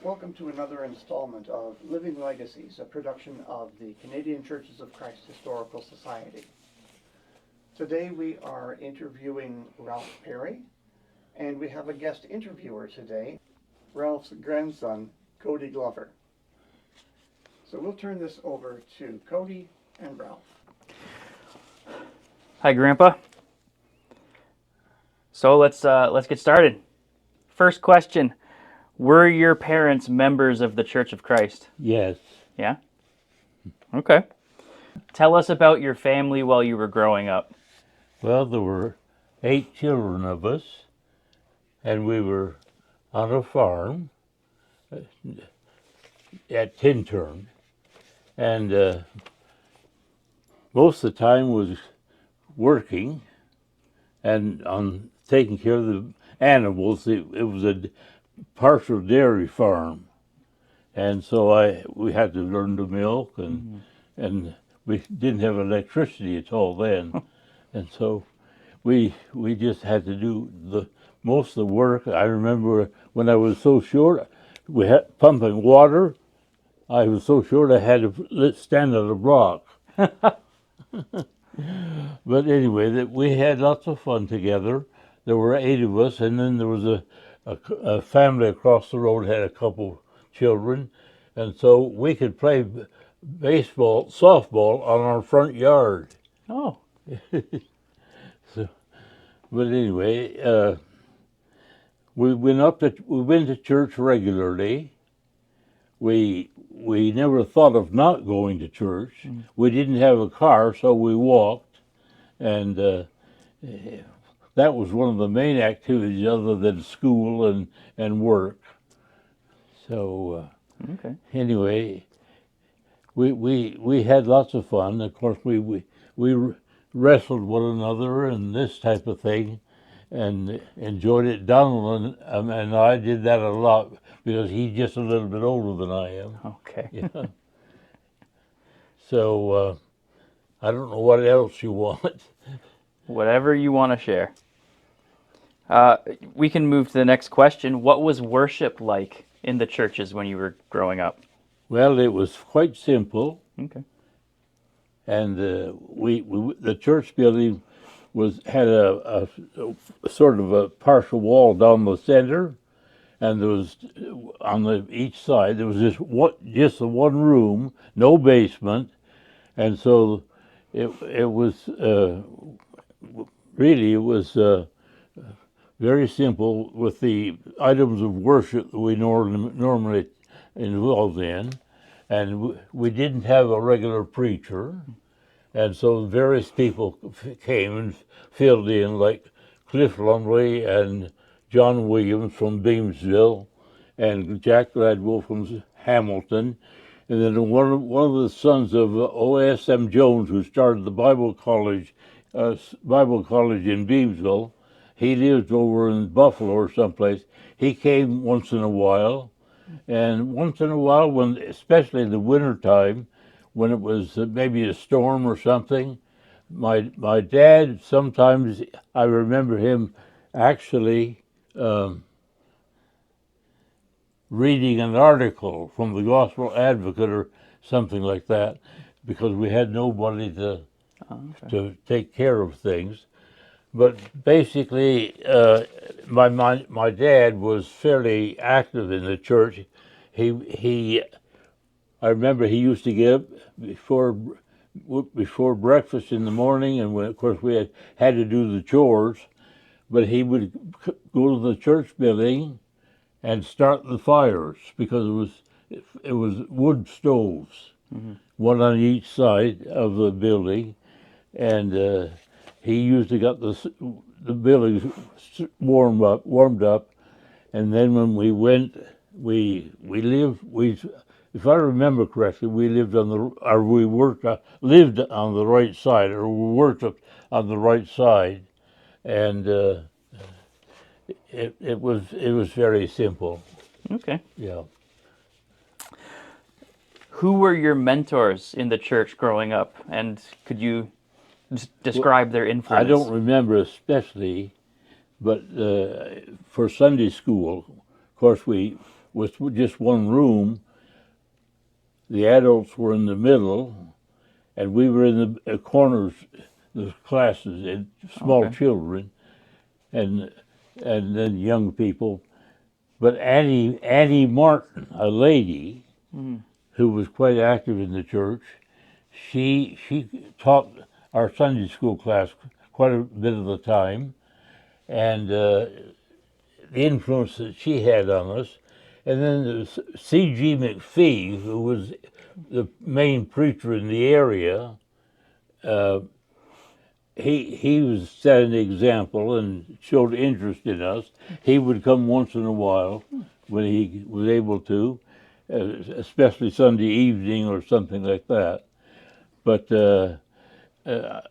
Welcome to another installment of Living Legacies, a production of the Canadian Churches of Christ Historical Society. Today we are interviewing Ralph Perry, and we have a guest interviewer today, Ralph's grandson, Cody Glover. So we'll turn this over to Cody and Ralph. Hi, Grandpa. So let's get started. First question: were your parents members of the Church of Christ? Yes. Yeah. Okay. Tell us about your family while you were growing up. Well, there were 8 children of us, and we were on a farm at Tintern, and most of the time was working and on taking care of the animals. It was a partial dairy farm, and so we had to learn to milk, and we didn't have electricity at all then, and so we just had to do most of the work. I remember when I was so short, we had pumping water. I was so short I had to stand on a block. But anyway, we had lots of fun together. There were 8 of us, and then there was a family across the road had a couple children, and so we could play baseball, softball on our front yard. Oh. But anyway, we went to church regularly. We never thought of not going to church. We didn't have a car, so we walked, and that was one of the main activities other than school and work. So Okay. anyway, we had lots of fun. Of course, we wrestled one another and this type of thing, and enjoyed it. Donald and I did that a lot because he's just a little bit older than I am. Okay. Yeah. So I don't know what else you want. Whatever you want to share. We can move to the next question. What was worship like in the churches when you were growing up? Well, it was quite simple, Okay. and the church building had a sort of a partial wall down the center, and there was on each side there was just the one room, no basement, and so it was really it was very simple with the items of worship that we normally involved in, and we didn't have a regular preacher, and so various people came and filled in, like Cliff Lumley and John Williams from Beamsville, and Jack Gladwell from Hamilton, and then one of the sons of O.S.M. Jones, who started the Bible College in Beamsville. He lived over in Buffalo or someplace. He came once in a while, and once in a while, especially in the wintertime, when it was maybe a storm or something, my dad, sometimes I remember him actually reading an article from the Gospel Advocate or something like that, because we had nobody to take care of things. But basically, my dad was fairly active in the church. I remember he used to get up before breakfast in the morning, and of course we had to do the chores. But he would go to the church building and start the fires, because it was wood stoves, one on each side of the building, and he usually got the building warmed up, and then when we went, if I remember correctly, we lived lived on the right side, or we worked on the right side, and it was very simple. Okay. Yeah. Who were your mentors in the church growing up, and could you describe their influence? I don't remember especially, but for Sunday school, of course, we with just one room. The adults were in the middle, and we were in the corners, the classes, and small Okay. children, and then young people. But Annie Martin, a lady who was quite active in the church, she taught our Sunday school class quite a bit of the time, and the influence that she had on us. And then C.G. McPhee, who was the main preacher in the area, uh, he was set an example and showed interest in us. He would come once in a while when he was able to, especially Sunday evening or something like that. But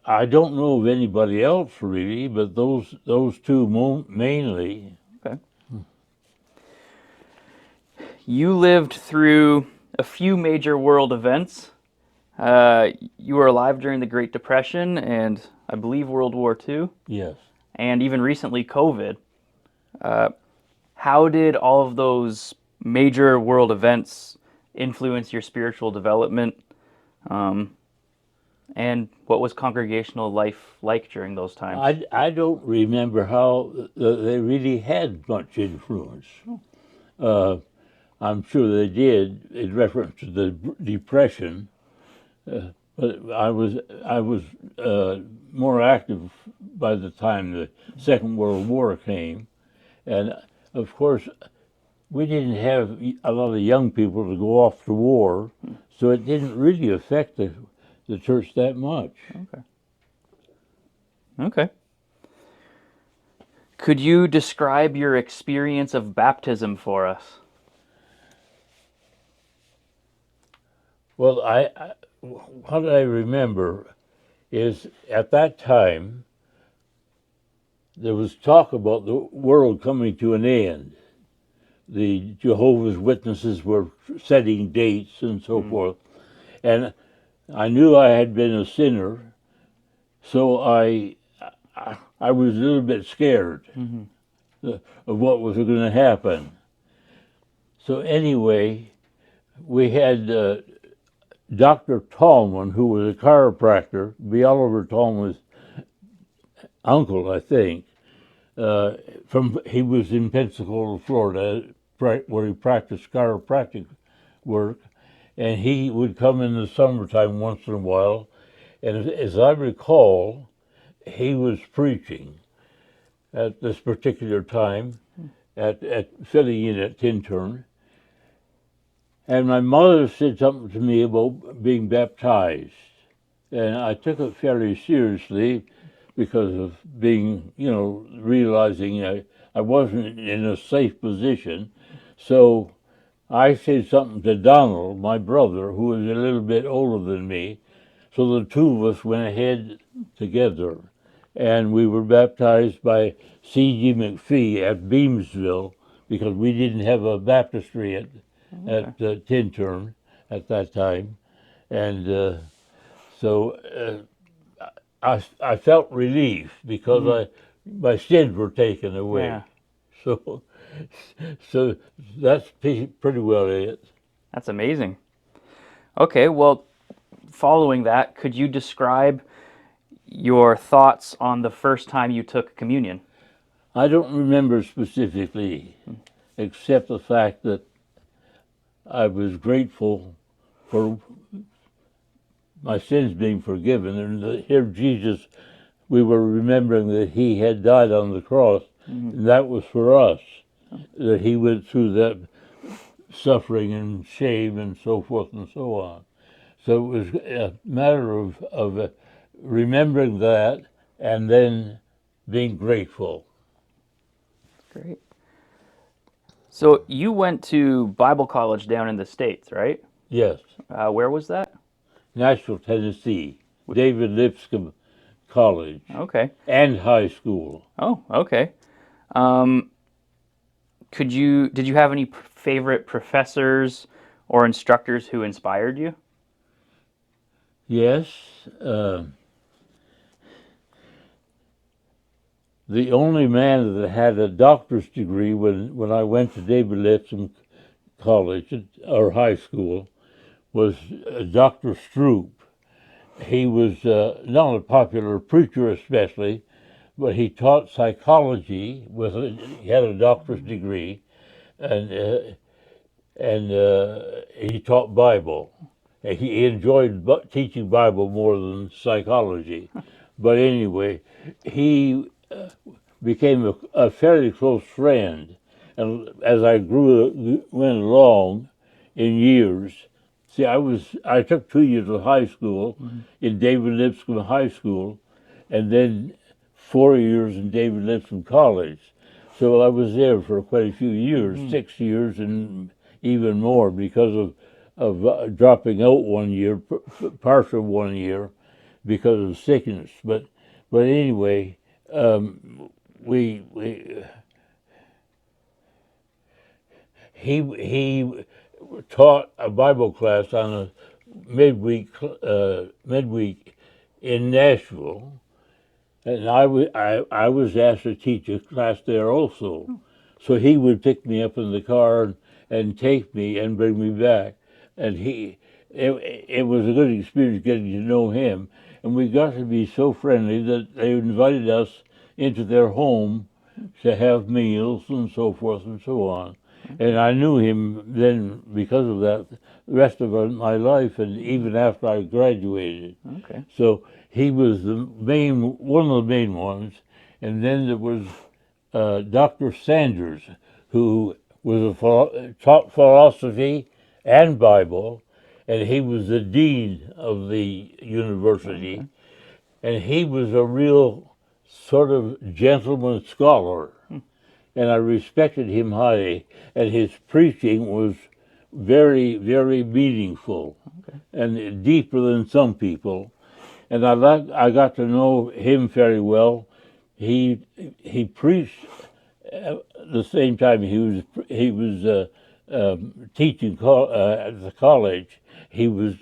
I don't know of anybody else really, but those two mainly. Okay. You lived through a few major world events. You were alive during the Great Depression and I believe World War II, Yes. and even recently COVID. How did all of those major world events influence your spiritual development? And what was congregational life like during those times? I don't remember how they really had much influence. I'm sure they did in reference to the Depression, but I was more active by the time the Second World War came, and of course we didn't have a lot of young people to go off to war, so it didn't really affect the church that much. Okay. Could you describe your experience of baptism for us? Well, what I remember is at that time there was talk about the world coming to an end. The Jehovah's Witnesses were setting dates and so forth, and I knew I had been a sinner, so I was a little bit scared of what was going to happen. So anyway, we had Dr. Tallman, who was a chiropractor, B. Oliver Tallman's uncle, I think. He was in Pensacola, Florida, where he practiced chiropractic work, and he would come in the summertime once in a while. And as I recall, he was preaching at this particular time at filling in at Tintern. And my mother said something to me about being baptized. And I took it fairly seriously because of being, realizing I wasn't in a safe position. So I said something to Donald, my brother, who was a little bit older than me. So the two of us went ahead together. And we were baptized by C.G. McPhee at Beamsville because we didn't have a baptistry at Tintern at that time. And so I felt relief because my sins were taken away. Yeah, So that's pretty well it. that's amazing. Okay, well, following that, could you describe your thoughts on the first time you took communion? I don't remember specifically, except the fact that I was grateful for my sins being forgiven, and that here Jesus, we were remembering that He had died on the cross, and that was for us, that He went through that suffering and shame and so forth and so on. So it was a matter of remembering that and then being grateful. Great. So you went to Bible college down in the States, right? Yes, Where was that? Nashville, Tennessee, David Lipscomb College Okay. and high school. Oh, okay. Um, did you have any favorite professors or instructors who inspired you? Yes, the only man that had a doctor's degree when I went to David Lipscomb college or high school was Dr. Stroop. He was not a popular preacher, especially, but he taught psychology. He had a doctor's degree, and he taught Bible. He enjoyed teaching Bible more than psychology. But anyway, he became a fairly close friend. And as I went along in years, see, I took 2 years of high school in David Lipscomb High School, and then 4 years in David Lipscomb College. So I was there for quite a few years, 6 years and even more, because of dropping out 1 year, partial 1 year, because of sickness. But anyway, we he taught a Bible class on a midweek in Nashville, and I was asked to teach a class there also. So he would pick me up in the car and take me and bring me back, and it was a good experience getting to know him, and we got to be so friendly that they invited us into their home to have meals and so forth and so on. And I knew him then because of that the rest of my life, and even after I graduated. Okay. So he was one of the main ones. And then there was Dr. Sanders, who taught philosophy and Bible, and he was the dean of the university. Okay. And he was a real sort of gentleman scholar. And I respected him highly, and his preaching was very, very meaningful and deeper than some people. And I got to know him very well. He preached at the same time he was teaching at the college. He was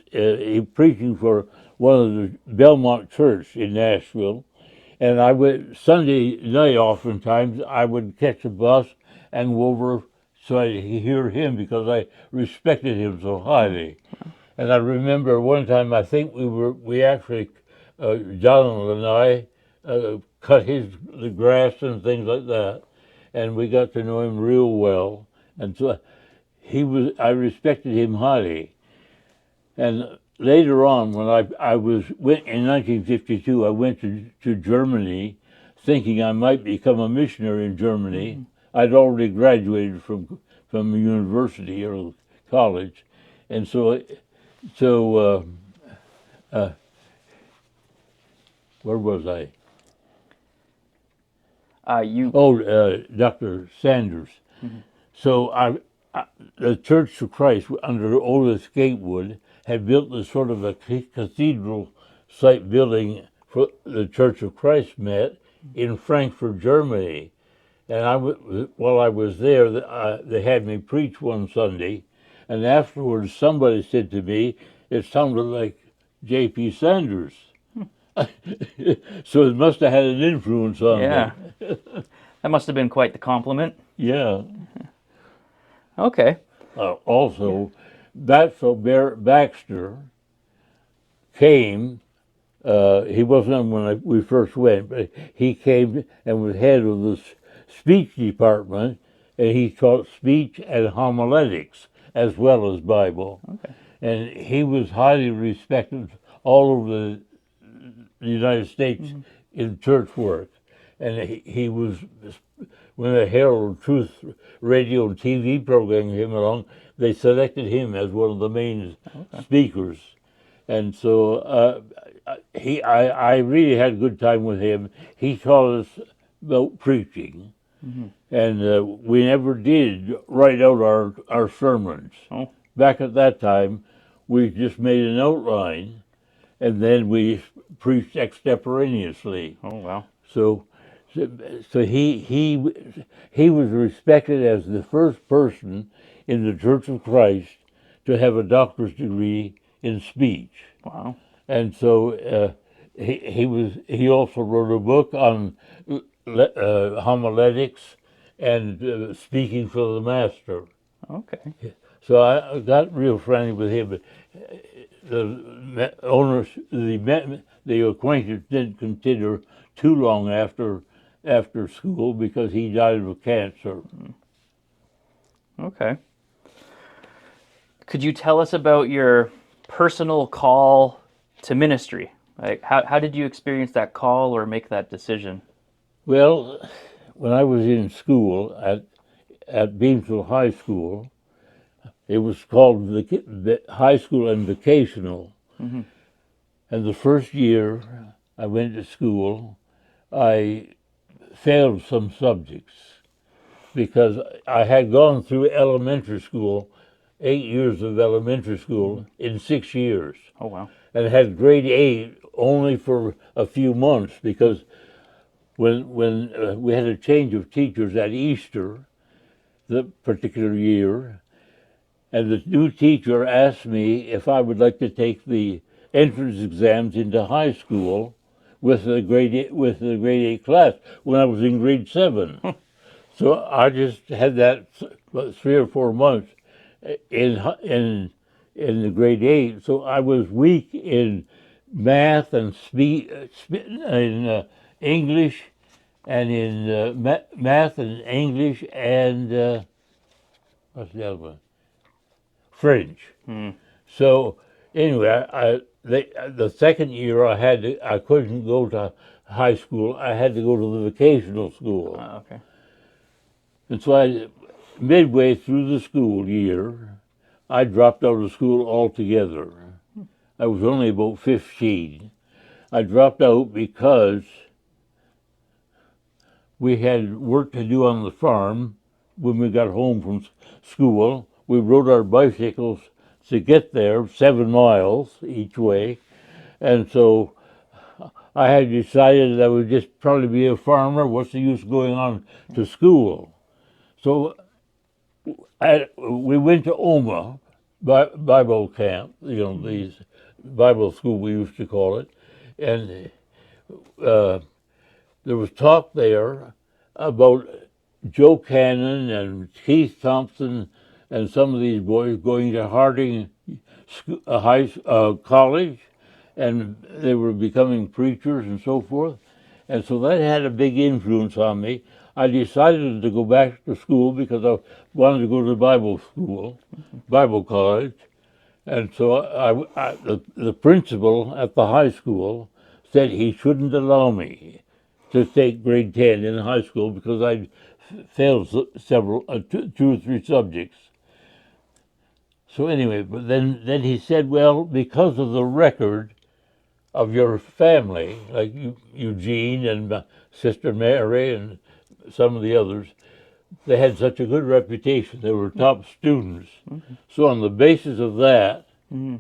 preaching for one of the Belmont Church in Nashville. And I would Sunday night, oftentimes I would catch a bus and go over so I hear him, because I respected him so highly. And I remember one time, I think we actually Donald and I cut the grass and things like that, and we got to know him real well. And so I respected him highly. And later on, when went in 1952, I went to Germany, thinking I might become a missionary in Germany. I'd already graduated from a university or college, and so where was I? Dr. Sanders. So the Church of Christ under Otis Gatewood had built this sort of a cathedral site building for the Church of Christ met in Frankfurt, Germany. And while I was there, they had me preach one Sunday, and afterwards somebody said to me, it sounded like J.P. Sanders. So it must have had an influence on me. That must have been quite the compliment. Yeah. Okay. Also, Barrett Baxter came. He wasn't when we first went, but he came and was head of the speech department, and he taught speech and homiletics as well as Bible. Okay. And he was highly respected all over the United States in church work. And he was, when the Herald Truth radio and TV program came along, they selected him as one of the main speakers. And so I really had a good time with him. He taught us about preaching. And we never did write out our sermons. Oh. Back at that time, we just made an outline, and then we preached extemporaneously. Oh, wow. So he was respected as the first person in the Church of Christ to have a doctor's degree in speech. Wow. And so he also wrote a book on homiletics and speaking for the Master. Okay. So I got real friendly with him, but the acquaintance didn't continue too long after school because he died of cancer. Okay. Could you tell us about your personal call to ministry? Like, how did you experience that call or make that decision? Well, when I was in school at Beamsville High School, it was called the High School and Vocational. Mm-hmm. And the first year I went to school, I failed some subjects because I had gone through elementary school, 8 years of elementary school in 6 years, Oh, wow. and had grade 8 only for a few months because when we had a change of teachers at Easter, the particular year, and the new teacher asked me if I would like to take the entrance exams into high school with the grade 8 class when I was in grade 7. So I just had that 3 or 4 months in the grade 8. So I was weak in math and English, and in math and English and what's the other one? French. Hmm. So anyway, the second year I couldn't go to high school. I had to go to the vocational school, Okay. and so midway through the school year, I dropped out of school altogether. I was only about 15. I dropped out because we had work to do on the farm when we got home from school. We rode our bicycles to get there, 7 miles each way. And so I had decided that I would just probably be a farmer. What's the use going on to school? So we went to Oma Bible camp, these Bible school we used to call it. And there was talk there about Joe Cannon and Keith Thompson and some of these boys going to Harding College, and they were becoming preachers and so forth. And so that had a big influence on me. I decided to go back to school because I wanted to go to Bible school, Bible college. And so the principal at the high school said he shouldn't allow me to take grade 10 in high school because I'd failed two or three subjects. So anyway, but then he said, well, because of the record of your family, like Eugene and Sister Mary and some of the others, they had such a good reputation. They were top students. Mm-hmm. So on the basis of that, Mm-hmm.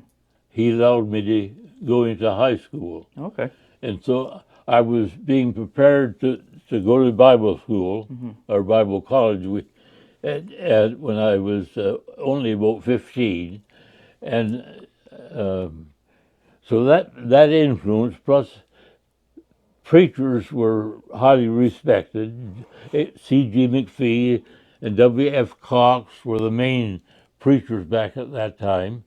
he allowed me to go into high school. Okay. And so I was being prepared to go to Bible school or Bible college when I was only about 15. And so that influence, plus preachers were highly respected. C.G. McPhee and W.F. Cox were the main preachers back at that time.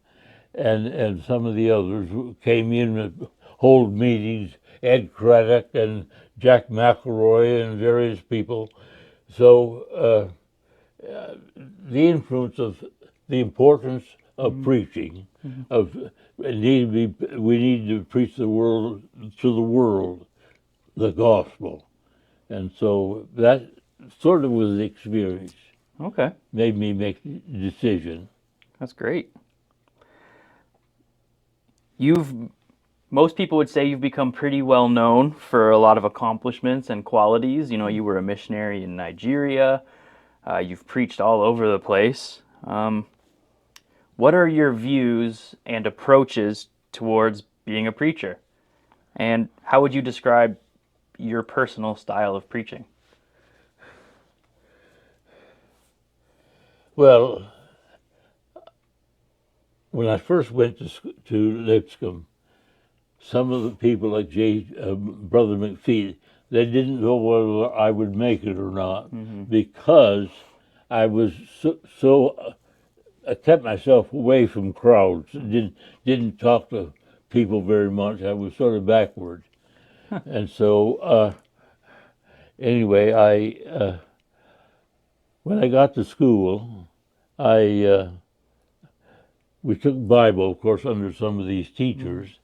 And some of the others came in to hold meetings, Ed Craddock and Jack McElroy and various people. So the influence of the importance of preaching, of we need to preach the world the gospel, and so that sort of was the experience. Okay. Made me make the decision. That's great. Most people would say you've become pretty well known for a lot of accomplishments and qualities. You were a missionary in Nigeria. You've preached all over the place. What are your views and approaches towards being a preacher? And how would you describe your personal style of preaching? Well, when I first went to Lipscomb, some of the people like Brother McPhee, they didn't know whether I would make it or not because I was so I kept myself away from crowds. Didn't talk to people very much. I was sort of backward, and so anyway, I when I got to school, I we took Bible, of course, under some of these teachers,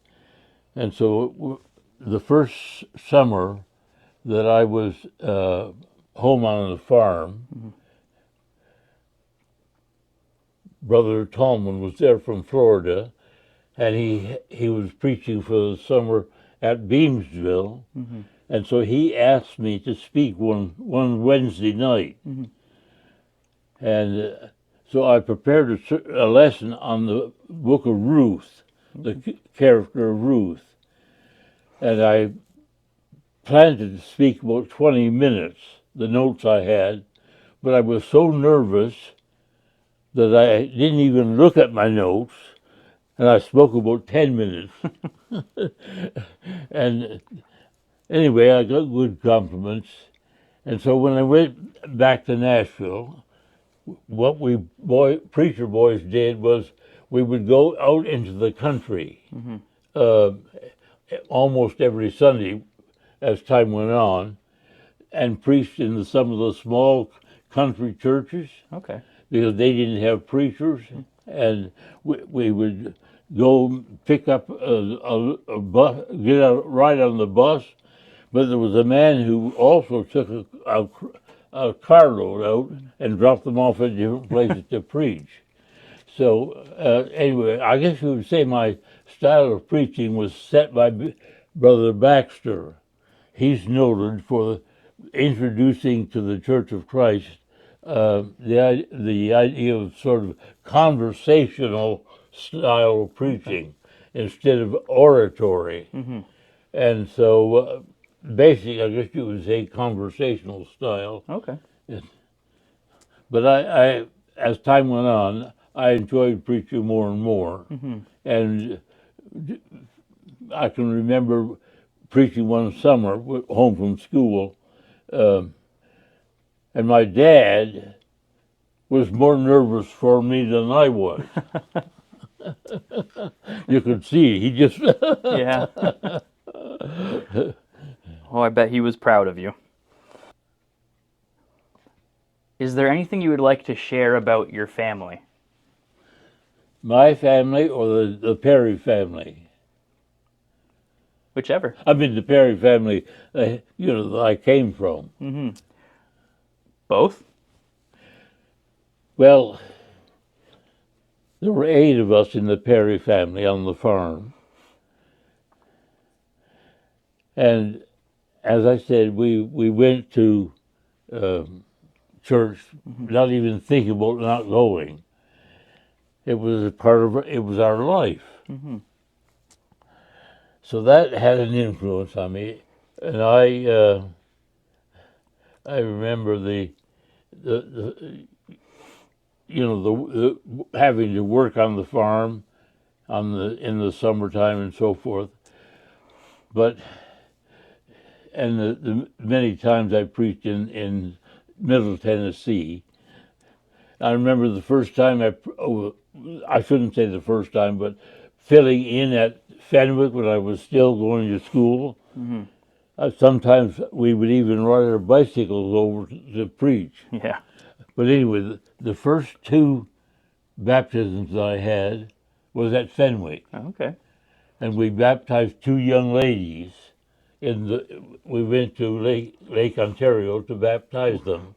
and so the first summer that I was home on the farm, Brother Tallman was there from Florida, and he was preaching for the summer at Beamsville, and so he asked me to speak one Wednesday night, and so I prepared a lesson on the book of Ruth, the character of Ruth, and I planned to speak about 20 minutes, the notes I had, but I was so nervous that I didn't even look at my notes, and I spoke about 10 minutes. And anyway, I got good compliments. And so when I went back to Nashville, what we preacher boys did was we would go out into the country almost every Sunday as time went on and preached in some of the small country churches. Okay. Because they didn't have preachers, and we would go pick up a bus, get a ride on the bus. But there was a man who also took a carload out and dropped them off at different places to preach. So anyway, I guess you would say my style of preaching was set by Brother Baxter. He's noted for introducing to the Church of Christ the idea of sort of conversational style of preaching instead of oratory. And so basically, I guess you would say conversational style. Okay. But I as time went on, I enjoyed preaching more and more. And I can remember preaching one summer home from school, and my dad was more nervous for me than I was. You could see, he just... Yeah. Oh, I bet he was proud of you. Is there anything you would like to share about your family? My family or the Perry family? Whichever. I mean, the Perry family, that I came from. Both? Well, there were 8 of us in the Perry family on the farm. And as I said, we went to church, not even thinking about not going. It was it was our life. So that had an influence on me. And I remember the having to work on the farm in the summertime and so forth. But the many times I preached in Middle Tennessee. I remember the first time I shouldn't say the first time, but filling in at Fenwick when I was still going to school. Sometimes we would even ride our bicycles over to preach. Yeah. But anyway, the first 2 baptisms I had was at Fenwick. Okay. And we baptized 2 young ladies. We went to Lake Ontario to baptize them.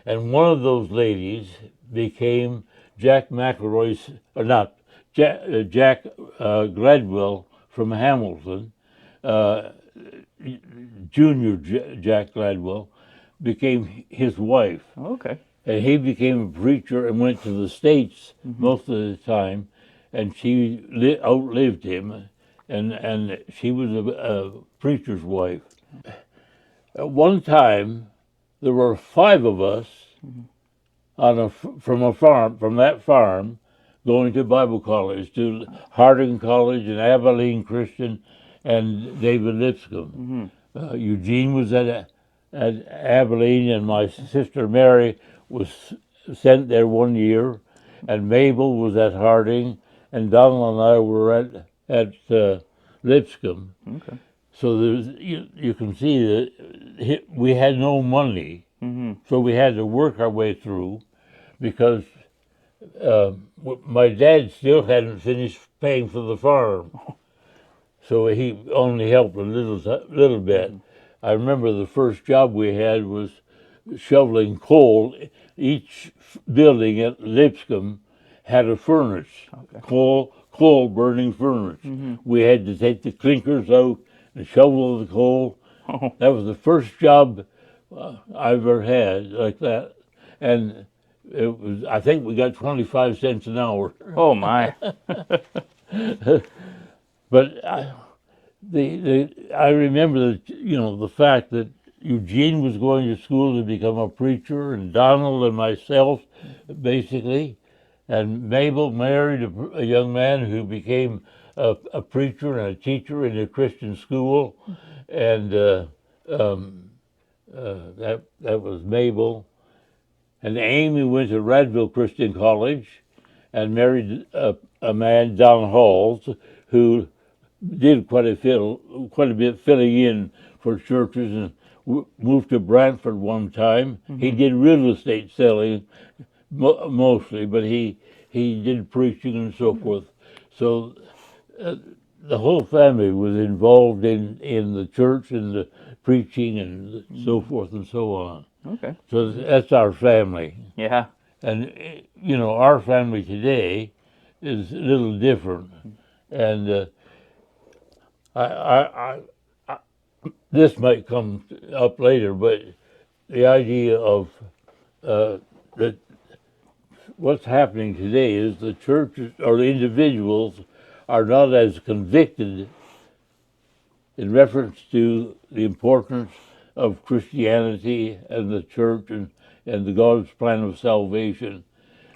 And one of those ladies became Jack McElroy's, or not, Jack Gladwell from Hamilton, Junior Jack Gladwell, became his wife. Okay. And he became a preacher and went to the States most of the time, and she outlived him, and she was a preacher's wife. At one time, there were 5 of us from that farm, going to Bible college, to Harding College and Abilene Christian and David Lipscomb. Eugene was at Abilene, and my sister Mary was sent there one year, and Mabel was at Harding, and Donald and I were at Lipscomb. Okay. So you can see that we had no money, so we had to work our way through, because my dad still hadn't finished paying for the farm, so he only helped a little bit. I remember the first job we had was shoveling coal. Each building at Lipscomb had a furnace, coal burning furnace. We had to take the clinkers out and shovel the coal. Oh. That was the first job I ever had like that, and it was. I think we got 25 cents an hour. Oh my. But I remember that, the fact that Eugene was going to school to become a preacher, and Donald and myself, basically, and Mabel married a young man who became a preacher and a teacher in a Christian school, and that was Mabel. And Amy went to Radville Christian College and married a man, Don Halls, who did quite a bit filling in for churches, and moved to Brantford one time. He did real estate selling mostly, but he did preaching and so forth. So the whole family was involved in the church and the preaching and so forth and so on. Okay. So that's our family. Yeah. And, our family today is a little different. And this might come up later, but the idea of that what's happening today is the churches or the individuals are not as convicted in reference to the importance of Christianity and the church and the God's plan of salvation.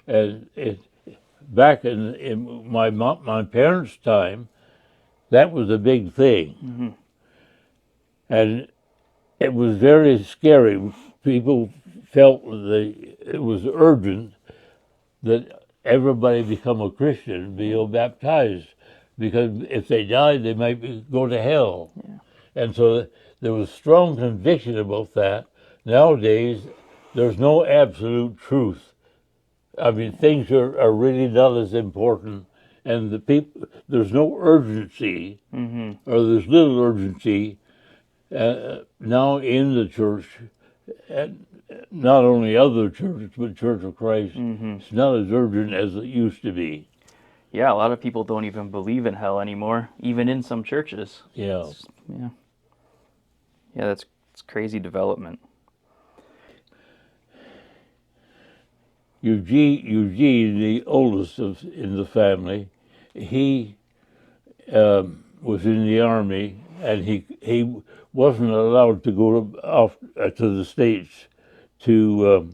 And back in my parents' time, that was a big thing. And it was very scary. People felt that it was urgent that everybody become a Christian, be baptized, because if they died, they might go to hell. Yeah. And so there was strong conviction about that. Nowadays, there's no absolute truth. I mean, things are really not as important, and there's no urgency, or there's little urgency now in the church, and not only other churches, but Church of Christ. It's not as urgent as it used to be. Yeah, a lot of people don't even believe in hell anymore, even in some churches. Yeah. Yeah, it's crazy development. Eugene, the oldest in the family, he was in the army, and he wasn't allowed to go off to the States so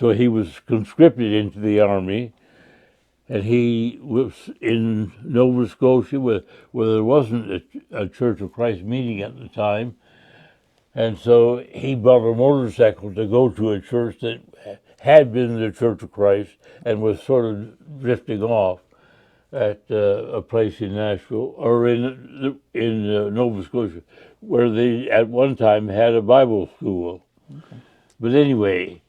he was conscripted into the army, and he was in Nova Scotia where there wasn't a Church of Christ meeting at the time, and so he bought a motorcycle to go to a church that had been the Church of Christ and was sort of drifting off at a place in Nashville or in Nova Scotia, where they at one time had a Bible school. Okay. But anyway,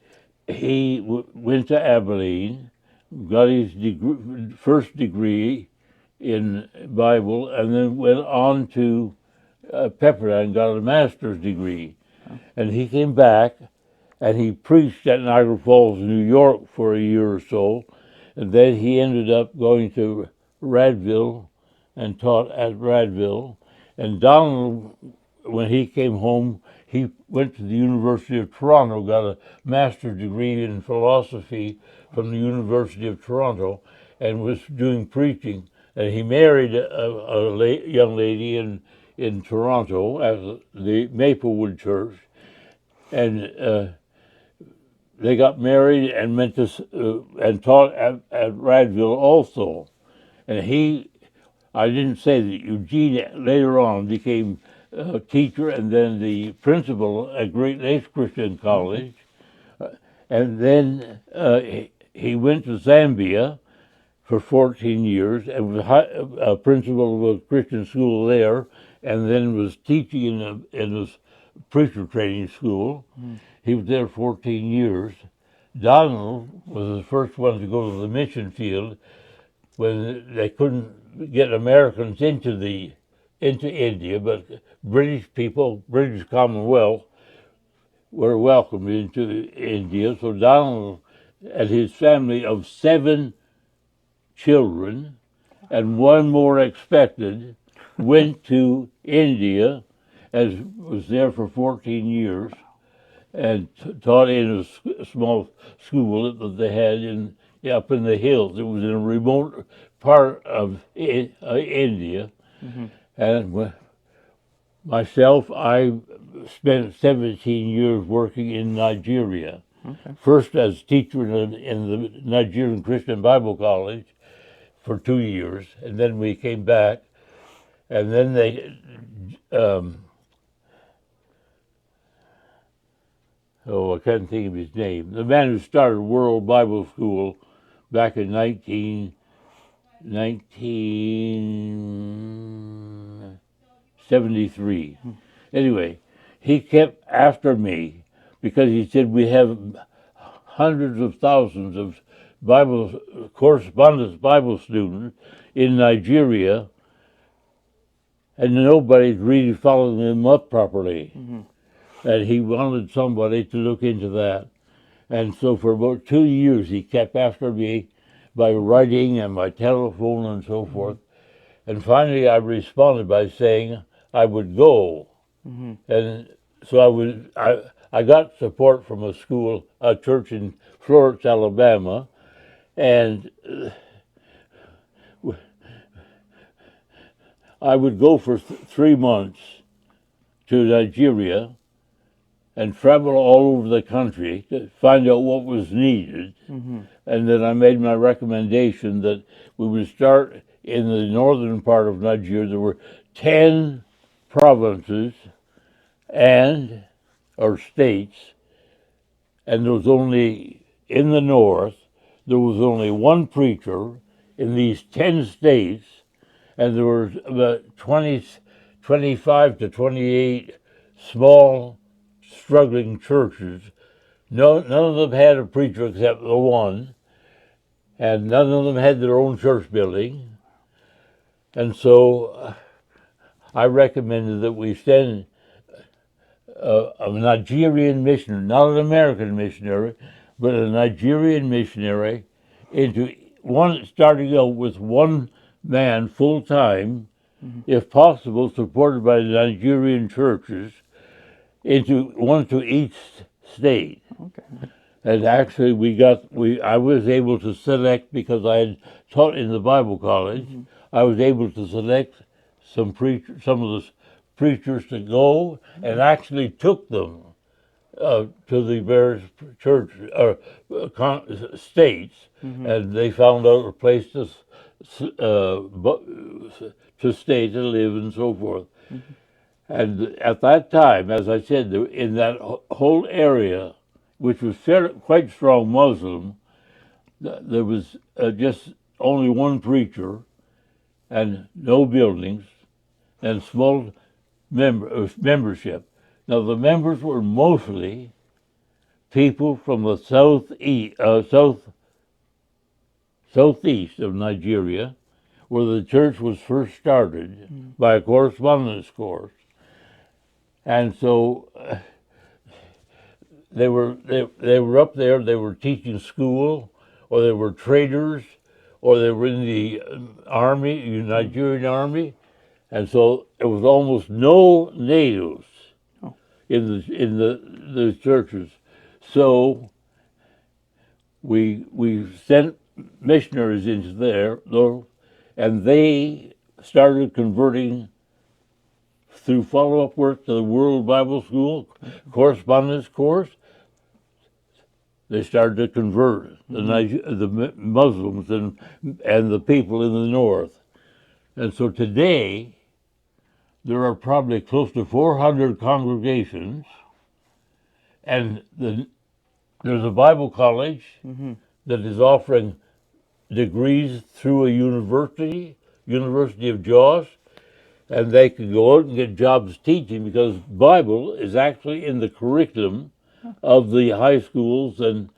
he went to Abilene, got his first degree in Bible, and then went on to Pepperdine, got a master's degree. Oh. And he came back, and he preached at Niagara Falls, New York for a year or so, and then he ended up going to Radville and taught at Radville. And Donald, when he came home, he went to the University of Toronto, got a master's degree in philosophy from the University of Toronto, and was doing preaching. And he married a young lady in Toronto at the Maplewood Church, and they got married and went to and taught at Radville also. And I didn't say that Eugene later on became a teacher and then the principal at Great Lakes Christian College. And then he went to Zambia for 14 years and was a principal of a Christian school there, and then was teaching in a preacher training school. He was there 14 years. Donald was the first one to go to the mission field when they couldn't get Americans into India, but British people, British Commonwealth, were welcomed into India. So Donald and his family of 7 children, and one more expected, went to India, and was there for 14 years, and taught in a small school that they had up in the hills. It was in a remote part of India. And myself, I spent 17 years working in Nigeria. First as teacher in the Nigerian Christian Bible College for 2 years, and then we came back, and then they I can't think of his name. The man who started World Bible School back in 1973. Anyway, he kept after me because he said we have hundreds of thousands of correspondence Bible students in Nigeria, and nobody's really following them up properly. And he wanted somebody to look into that. And so for about 2 years he kept after me by writing and by telephone and so forth. And finally I responded by saying I would go. And so I got support from a church in Florence, Alabama, and I would go for 3 months to Nigeria and travel all over the country to find out what was needed. And then I made my recommendation that we would start in the northern part of Nigeria. There were 10 provinces or states, and there was only, in the north, there was only one preacher in these 10 states, and there were about 25 to 28 small, struggling churches. None of them had a preacher except the one, and none of them had their own church building. And so I recommended that we send a Nigerian missionary, not an American missionary, but a Nigerian missionary, starting out with one man full-time, if possible, supported by the Nigerian churches, one to each state. And actually I was able to select, because I had taught in the Bible college, I was able to select some of the preachers to go, and actually took them to the various states, and they found out a place to stay, to live, and so forth. And at that time, as I said, in that whole area, which was quite strong Muslim, there was just only one preacher, and no buildings, and small membership. Now the members were mostly people from the southeast of Nigeria, where the church was first started by a correspondence course. And so they were up there. They were teaching school, or they were traders, or they were in the army, Nigerian army, and so there was almost no natives in the churches. So we sent missionaries into there, and they started converting through follow-up work to the World Bible School correspondence course. They started to convert the Muslims and the people in the north. And so today, there are probably close to 400 congregations, and there's a Bible college, that is offering degrees through a University of Jos, and they could go out and get jobs teaching because Bible is actually in the curriculum of the high schools and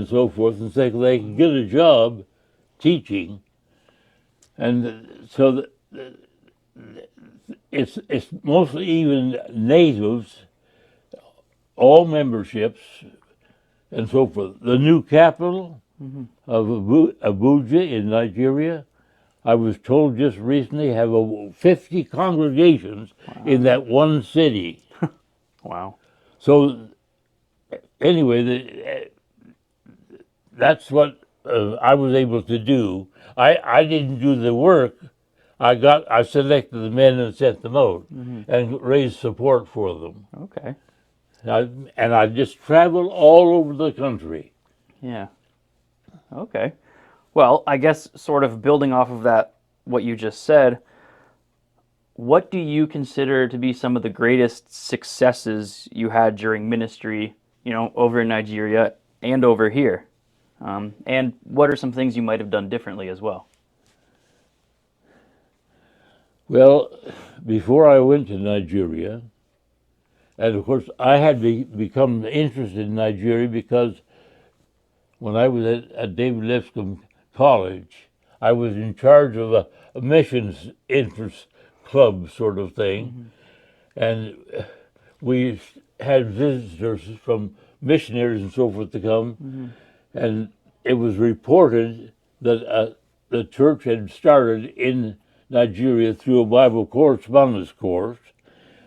so forth, and so they can get a job teaching. And so it's mostly even natives, all memberships, and so forth. The new capital of Abuja in Nigeria, I was told just recently, have over 50 congregations in that one city. Wow. So anyway, that's what I was able to do. I didn't do the work. I selected the men and sent them out and raised support for them. Okay. And I just traveled all over the country. Yeah. Okay. Well, I guess sort of building off of that, what you just said, what do you consider to be some of the greatest successes you had during ministry, over in Nigeria and over here? And what are some things you might have done differently as well? Well, before I went to Nigeria, and of course I had become interested in Nigeria because when I was at David Lipscomb College, I was in charge of a missions interest club sort of thing, and we had visitors from missionaries and so forth to come, and it was reported that the church had started in Nigeria through a Bible correspondence course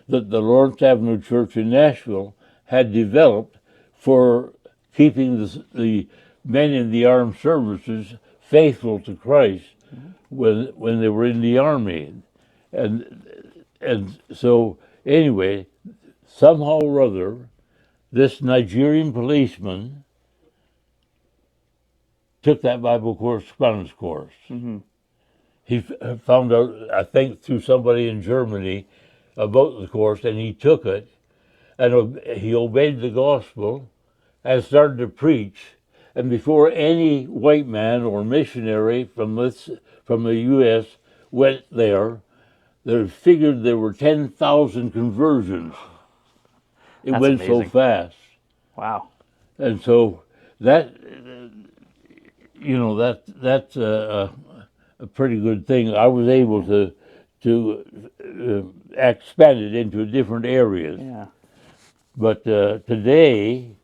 that the Lawrence Avenue Church in Nashville had developed for keeping the men in the armed services faithful to Christ when they were in the army. And so anyway, somehow or other, this Nigerian policeman took that Bible correspondence course. He found out, I think, through somebody in Germany about the course, and he took it, and he obeyed the gospel and started to preach. And before any white man or missionary from the U.S. went there, they figured there were 10,000 conversions. It That's went so amazing. fast. Wow. And so that's a pretty good thing. I was able to expand it into different areas. Yeah. But today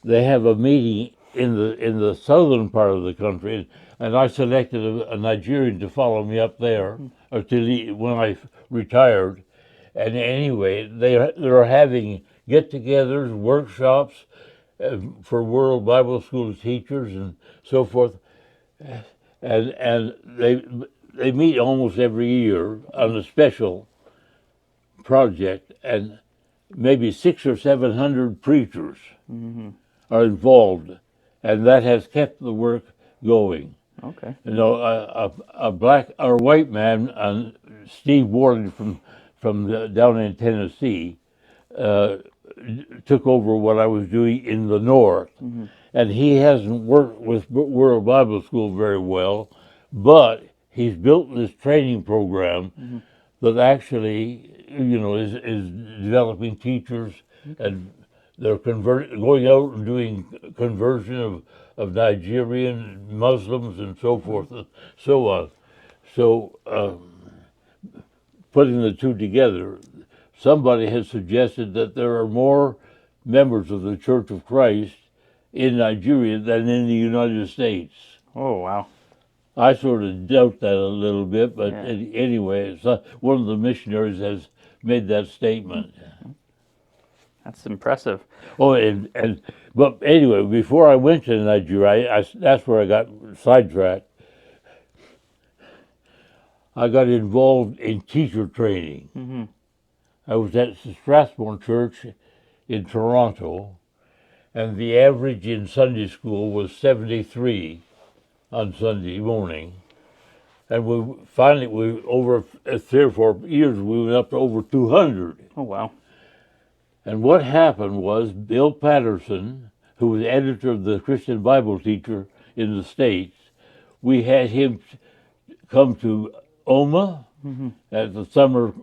they have a meeting in the southern part of the country, and I selected a Nigerian to follow me up there when I retired. And anyway, they're having get-togethers, workshops for World Bible School teachers and so forth, and they meet almost every year on a special project, and maybe 600 or 700 preachers are involved, and that has kept the work going. Okay. A black or white man, Steve Warden from down in Tennessee, took over what I was doing in the north, and he hasn't worked with World Bible School very well, but he's built this training program that actually, is developing teachers, and they're going out and doing conversion of Nigerian Muslims and so forth and so on. So putting the two together, somebody has suggested that there are more members of the Church of Christ in Nigeria than in the United States. Oh, wow. I sort of doubt that a little bit, but Yeah. anyway, one of the missionaries has made that statement. That's impressive. Oh, but anyway, before I went to Nigeria, that's where I got sidetracked. I got involved in teacher training. I was at the Strathmore Church in Toronto, and the average in Sunday school was 73 on Sunday morning. And we over 3 or 4 years, we went up to over 200. Oh, wow. And what happened was Bill Patterson, who was editor of the Christian Bible Teacher in the States, we had him come to Oma at the summer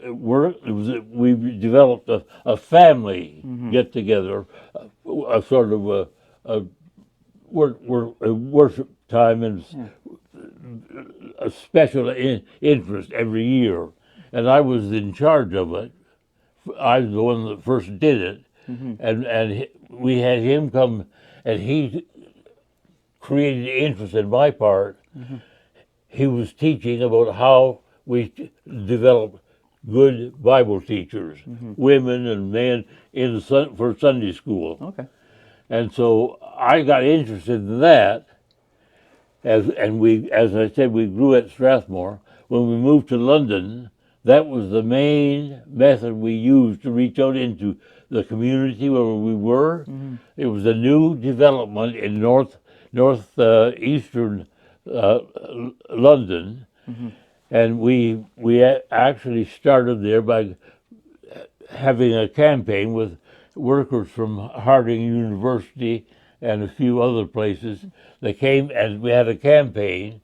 work. We developed a family get together, a sort of a worship time and a special interest every year. And I was in charge of it. I was the one that first did it. And we had him come, and he created interest in my part. He was teaching about how we develop good Bible teachers, women and men for Sunday school. Okay. And so I got interested in that, as I said, we grew at Strathmore. When we moved to London, that was the main method we used to reach out into the community where we were. It was a new development in northeastern London, and we actually started there by having a campaign with workers from Harding University and a few other places. They came and we had a campaign.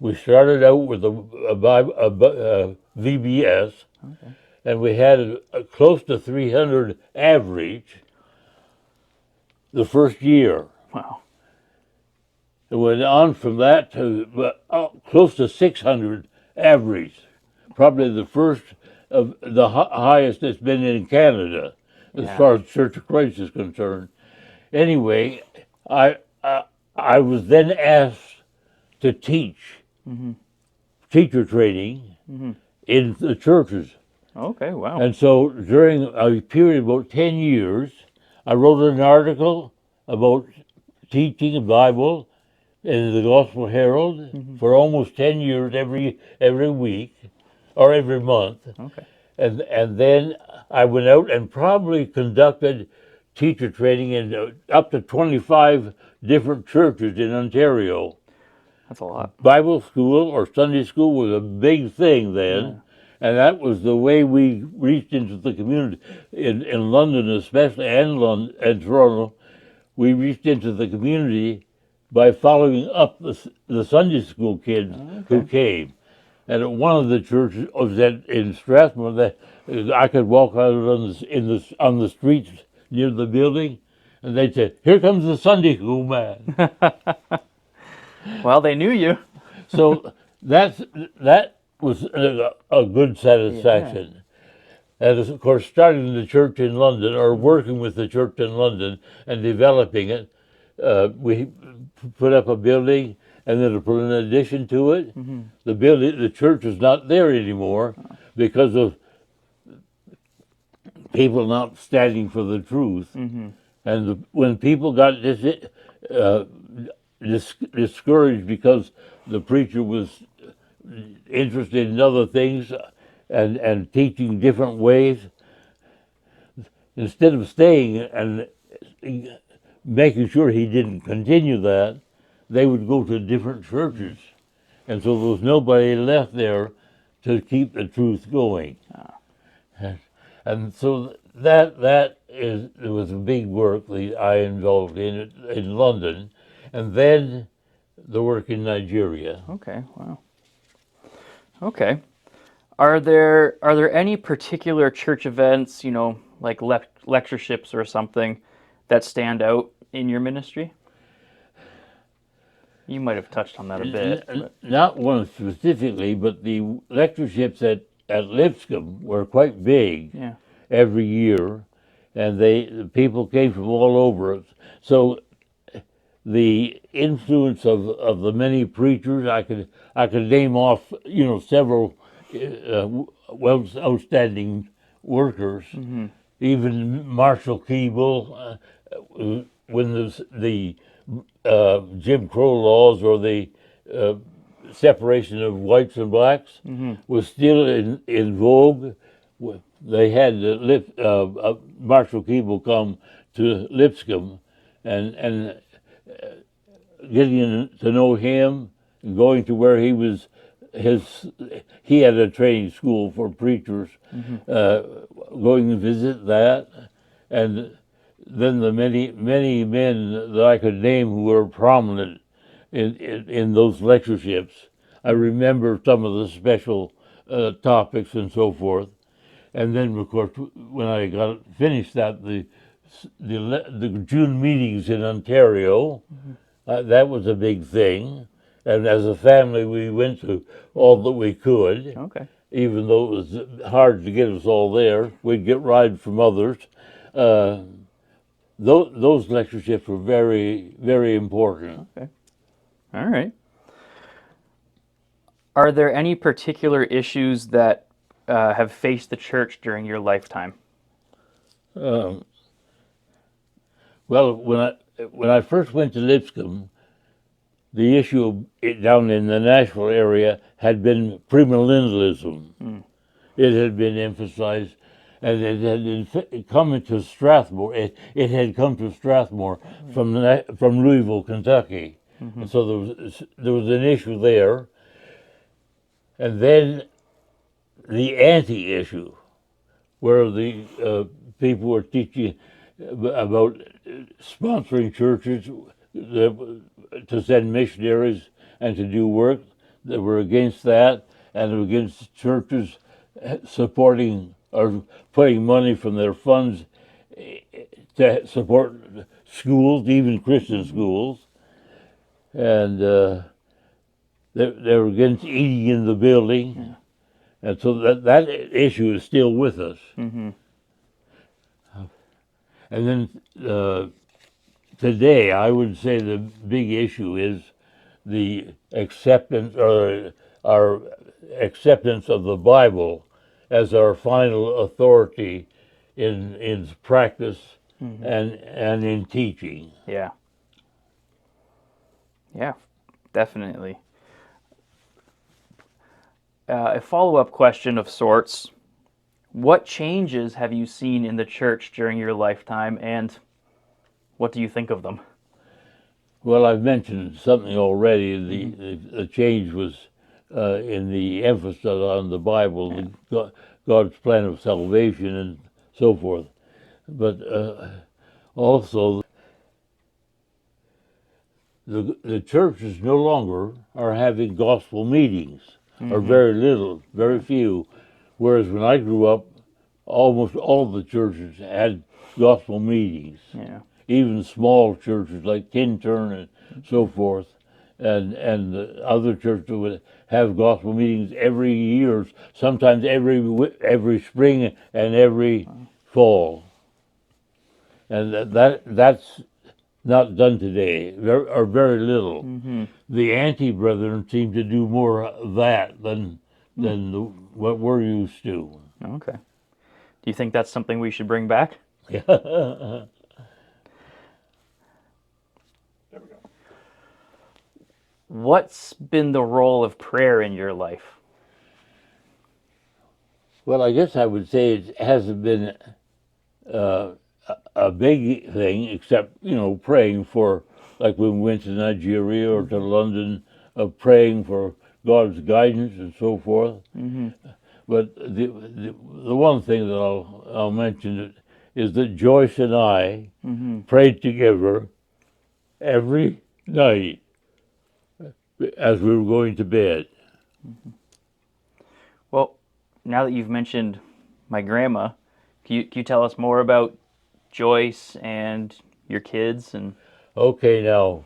We started out with a VBS, and we had close to 300 average the first year. Wow. It went on from that to close to 600 average, probably the first of the highest it's been in Canada as far as Church of Christ is concerned. Anyway, I was then asked to teach teacher training in the churches. Okay, wow. And so during a period of about 10 years, I wrote an article about teaching the Bible in the Gospel Herald for almost 10 years every week or every month. Okay. And then I went out and probably conducted teacher training in up to 25 different churches in Ontario. That's a lot. Bible school or Sunday school was a big thing then, and that was the way we reached into the community. In London especially, and Toronto, we reached into the community by following up the Sunday school kids who came. And at one of the churches was in Strathmore, that I could walk out on the streets near the building, and they'd say, "Here comes the Sunday school man." Well, they knew you. So that was a good satisfaction. And of course, starting the church in London, or working with the church in London and developing it, we put up a building and then put an addition to it. The church is not there anymore because of people not standing for the truth. And when people got discouraged because the preacher was interested in other things and teaching different ways, instead of staying and making sure he didn't continue that, they would go to different churches. And so there was nobody left there to keep the truth going. And so it was a big work that I involved in London, and then the work in Nigeria. Okay, wow. Okay. Are there any particular church events, like lectureships or something, that stand out in your ministry? You might have touched on that a bit. Not one specifically, but the lectureships at Lipscomb were quite big every year, and the people came from all over. So the influence of the many preachers, I could name off, several outstanding workers. Even Marshall Keeble, when the Jim Crow laws or the separation of whites and blacks was still in vogue. They had Marshall Keeble come to Lipscomb and getting to know him, going to where he was. He had a training school for preachers, going to visit that, and then the many men that I could name who were prominent in those lectureships. I remember some of the special topics and so forth. And then, of course, when I got finished that, the June meetings in Ontario, that was a big thing. And as a family, we went to all that we could. Okay. Even though it was hard to get us all there, we'd get rides from others. Those lectureships were very, very important. Okay. All right. Are there any particular issues that have faced the church during your lifetime? Well, when I first went to Lipscomb, the issue down in the Nashville area had been premillennialism. It had been emphasized, and it had come to Strathmore. It had come to Strathmore from Louisville, Kentucky. And so there was an issue there, and then the anti-issue, where the people were teaching about sponsoring churches to send missionaries and to do work. They were against that, and against churches supporting or putting money from their funds to support schools, even Christian schools. And they were against eating in the building. Yeah. And so that issue is still with us. Mm-hmm. And then today, I would say the big issue is the acceptance, or our acceptance of the Bible as our final authority in practice and in teaching. Yeah. Yeah, definitely. A follow-up question of sorts. What changes have you seen in the church during your lifetime, and what do you think of them? Well, I've mentioned something already. The change was in the emphasis on the Bible, God's plan of salvation, and so forth. But also, the churches no longer are having gospel meetings, or very little, very few. Whereas when I grew up, almost all the churches had gospel meetings. Yeah. Even small churches like Tintern and so forth, and the other churches would have gospel meetings every year, sometimes every spring and every fall. And that's not done today, or very little. Mm-hmm. The anti-brethren seem to do more of that than what we're used to. Okay. Do you think that's something we should bring back? There we go. What's been the role of prayer in your life? Well, I guess I would say it hasn't been a big thing, except, praying for, like when we went to Nigeria or to London, praying for God's guidance and so forth. Mm-hmm. But the one thing that I'll mention is that Joyce and I prayed together every night as we were going to bed. Mm-hmm. Well, now that you've mentioned my grandma, can you tell us more about Joyce and your kids? And okay, now,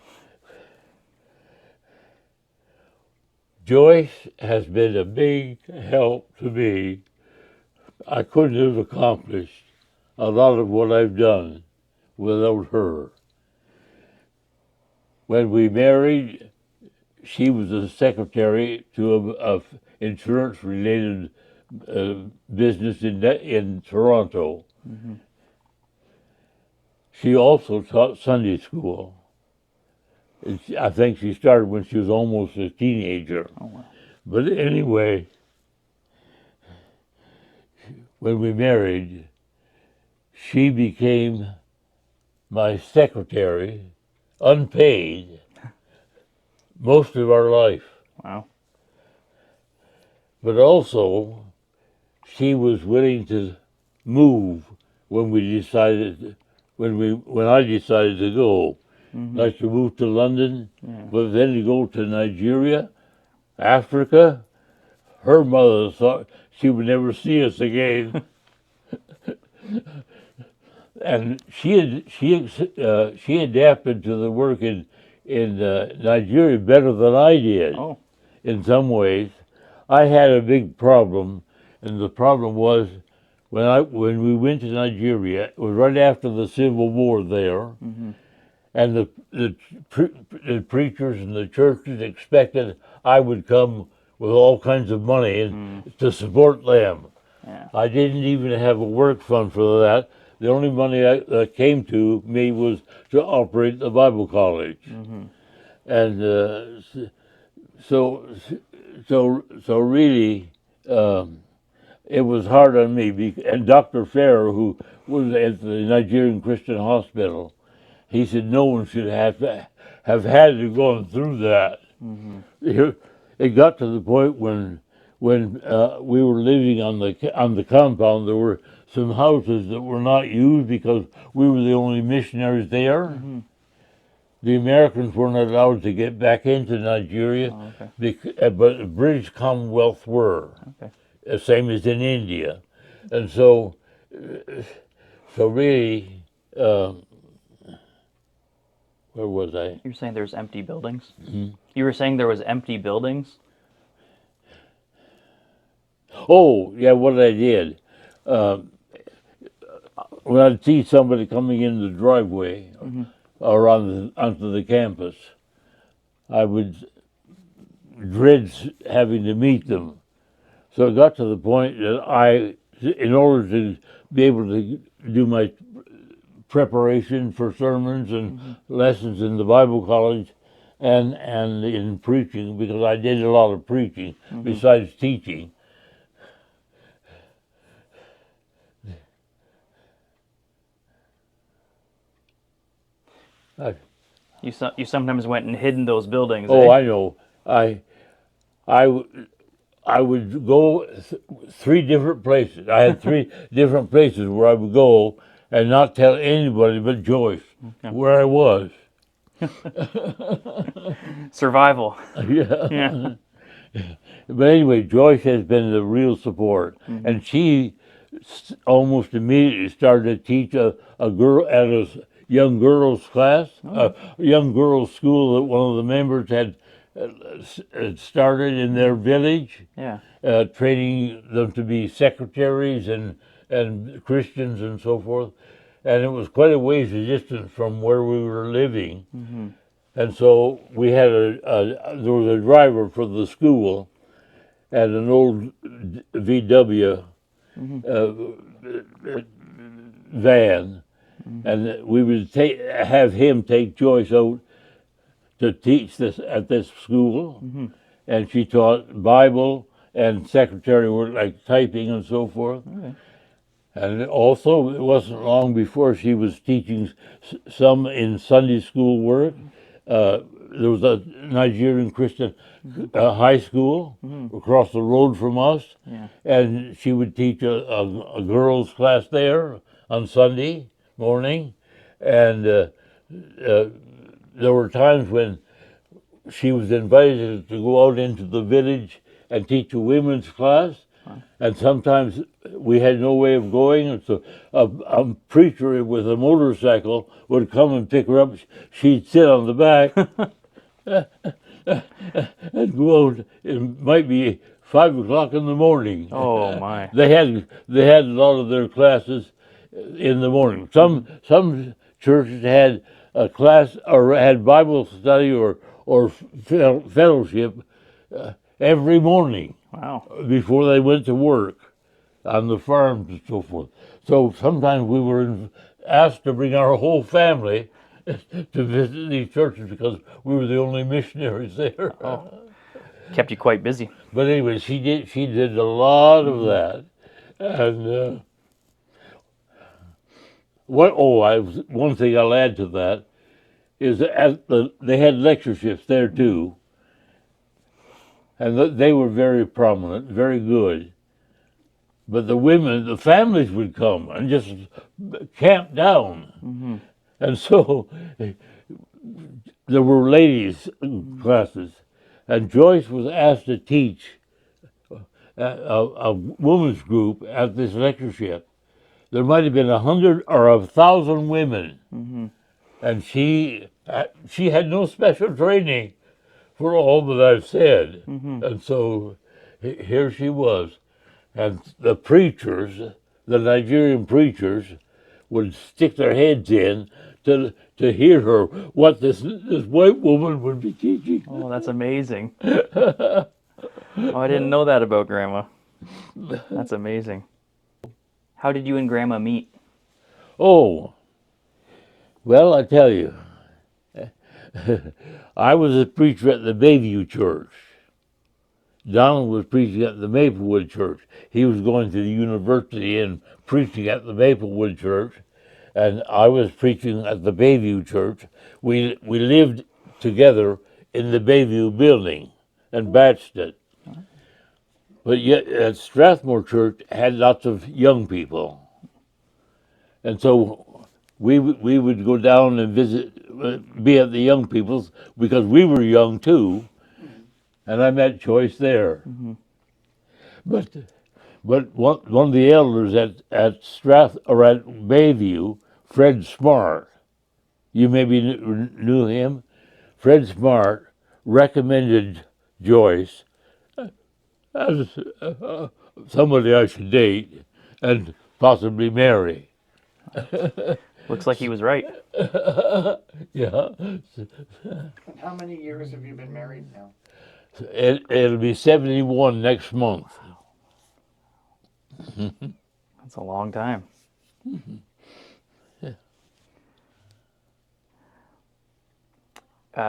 Joyce has been a big help to me. I couldn't have accomplished a lot of what I've done without her. When we married, she was a secretary to a insurance-related business in Toronto. Mm-hmm. She also taught Sunday school. I think she started when she was almost a teenager. Oh, wow. But anyway, when we married, she became my secretary, unpaid, most of our life. Wow. But also, she was willing to move when I decided to go. like to move to London, Yeah. but then to go to Nigeria, Africa. Her mother thought she would never see us again. And she adapted to the work in Nigeria better than I did. Oh. In some ways, I had a big problem, and the problem was when we went to Nigeria. It was right after the Civil War there, and the preachers and the churches expected I would come with all kinds of money and to support them. Yeah. I didn't even have a work fund for that. The only money that came to me was to operate the Bible college, and so really, it was hard on me. And Dr. Farrer, who was at the Nigerian Christian Hospital, he said no one should have had to go through that. It got to the point when we were living on the compound, there were some houses that were not used because we were the only missionaries there. The Americans weren't allowed to get back into Nigeria, but the British Commonwealth were, the same as in India. And so really, where was I? You were saying there's empty buildings? You were saying there was empty buildings? Oh, yeah, what I did. When I'd see somebody coming in the driveway or onto the campus, I would dread having to meet them. So it got to the point that in order to be able to do my preparation for sermons and lessons in the Bible college and in preaching, because I did a lot of preaching besides teaching, You sometimes went and hid in those buildings. oh, eh? I know. I would go 3 different places. I had 3 different places where I would go and not tell anybody but Joyce where I was. Survival. Yeah. Yeah. But anyway, Joyce has been the real support, and she almost immediately started to teach a girl at a young girls class, a young girls school that one of the members had started in their village, Yeah. training them to be secretaries and Christians and so forth. And it was quite a ways of distance from where we were living. And so we had there was a driver for the school and an old VW van, and we would have him take Joyce out to teach this at this school, and she taught Bible and secretary work like typing and so forth. And also, it wasn't long before she was teaching some in Sunday school work. There was a Nigerian Christian high school across the road from us, and she would teach a girls' class there on Sunday morning. And there were times when she was invited to go out into the village and teach a women's class. And sometimes we had no way of going, and so a preacher with a motorcycle would come and pick her up. She'd sit on the back and go out. It might be 5 o'clock in the morning. Oh my! They had a lot of their classes in the morning. Some churches had a class or had Bible study or fellowship every morning. Wow. Before they went to work on the farms and so forth. So sometimes we were asked to bring our whole family to visit these churches because we were the only missionaries there. Oh. Kept you quite busy. But anyway, she did a lot of that. And one thing I'll add to that is that they had lectureships there too. And they were very prominent, very good. But the families would come and just camp down. And so there were ladies classes, and Joyce was asked to teach a women's group at this lectureship. There might have been 100 or 1,000 women, and she had no special training for all that I've said, and so here she was, and the preachers, the Nigerian preachers, would stick their heads in to hear her what this white woman would be teaching. Oh, that's amazing. Oh, I didn't know that about Grandma. That's amazing. How did you and Grandma meet? Oh, well, I tell you, I was a preacher at the Bayview Church. Donald was preaching at the Maplewood Church. He was going to the university and preaching at the Maplewood Church, and I was preaching at the Bayview Church. We lived together in the Bayview building and batched it. But yet at Strathmore Church had lots of young people. And so we would go down and visit, be at the young people's, because we were young too, and I met Joyce there. But one of the elders at Bayview, Fred Smart, you maybe knew him. Fred Smart recommended Joyce as somebody I should date and possibly marry. Looks like he was right. Yeah. And how many years have you been married now? It'll be 71 next month. That's a long time.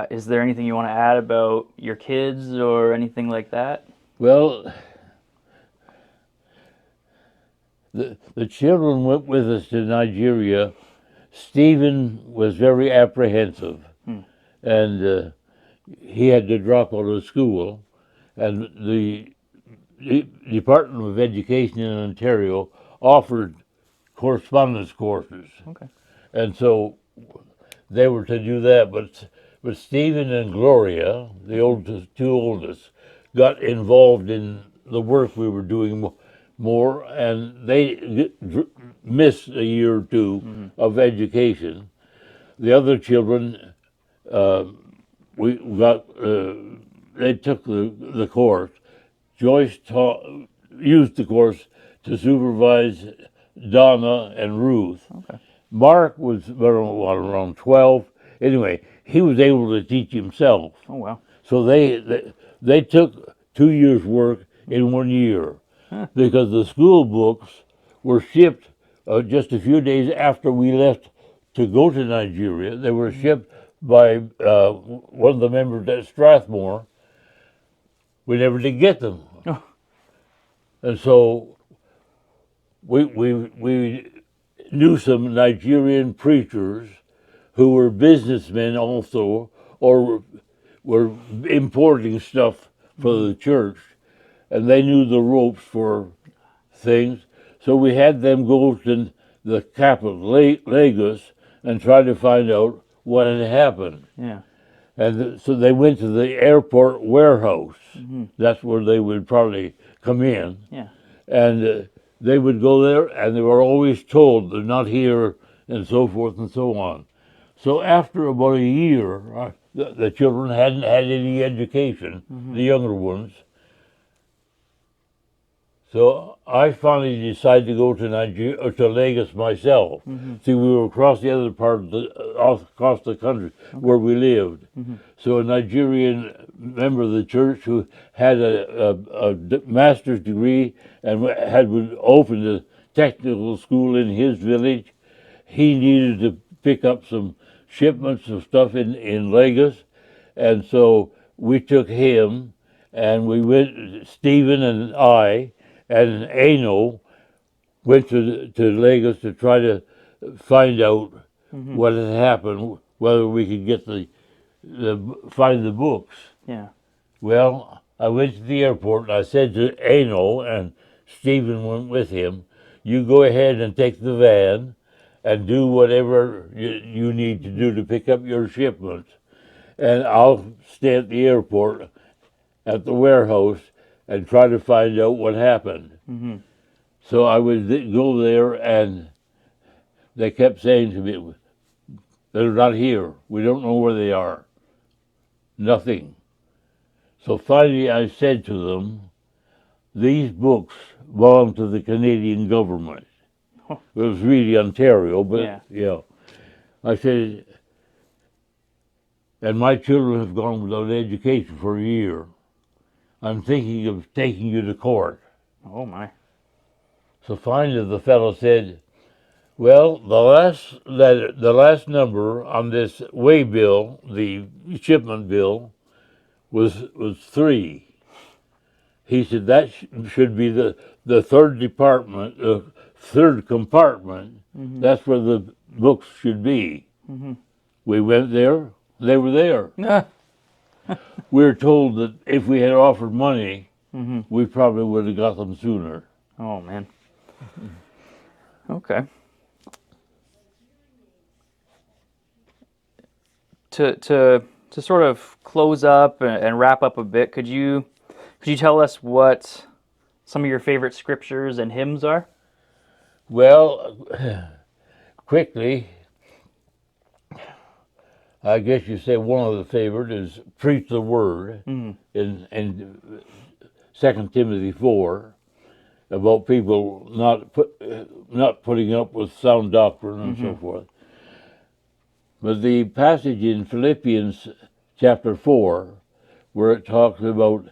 Is there anything you want to add about your kids or anything like that? Well, the children went with us to Nigeria. Stephen was very apprehensive, and he had to drop out of school. And the Department of Education in Ontario offered correspondence courses, Okay. and so they were to do that. But Stephen and Gloria, the two oldest, got involved in the work we were doing more, and they missed a year or two of education. The other children, we got they took the course. Joyce used the course to supervise Donna and Ruth. Okay. Mark was around 12. Anyway, he was able to teach himself. Oh, wow. So they took 2 years' work in 1 year, because the school books were shipped just a few days after we left to go to Nigeria. They were shipped by one of the members at Strathmore. We never did get them. Oh. And so we knew some Nigerian preachers who were businessmen also, or were importing stuff for the church, and they knew the ropes for things. So we had them go to the capital, Lagos, and try to find out what had happened. Yeah. And so they went to the airport warehouse. That's where they would probably come in. Yeah. And they would go there, and they were always told they're not here, and so forth and so on. So after about a year, the children hadn't had any education, the younger ones. So I finally decided to go to Nigeria, or to Lagos myself. See, we were across the other part of across the country where we lived. So a Nigerian member of the church who had a master's degree and had opened a technical school in his village, he needed to pick up some shipments of stuff in Lagos, and so we took him, and we went, Stephen and I, and Ano went to Lagos to try to find out what had happened, whether we could get find the books. Yeah. Well, I went to the airport, and I said to Ano, and Stephen went with him, you go ahead and take the van, and do whatever you need to do to pick up your shipments. And I'll stay at the airport, at the warehouse, and try to find out what happened. Mm-hmm. So I would go there, and they kept saying to me, they're not here. We don't know where they are. Nothing. So finally I said to them, these books belong to the Canadian government. Huh. It was really Ontario, but Yeah. I said, and my children have gone without education for a year. I'm thinking of taking you to court. Oh my. So finally the fellow said, well, the last number on this way bill, the shipment bill, was 3. He said that should be the third department, third compartment. Mm-hmm. That's where the books should be. Mm-hmm. We went there. They were there. Ah. We were told that if we had offered money, Mm-hmm. we probably would have got them sooner. Oh man. Okay. To sort of close up and wrap up a bit, could you tell us what some of your favorite scriptures and hymns are? Well, quickly, I guess you say one of the favorite is preach the word in 2 Timothy 4 about people not putting up with sound doctrine and so forth. But the passage in Philippians chapter 4, where it talks about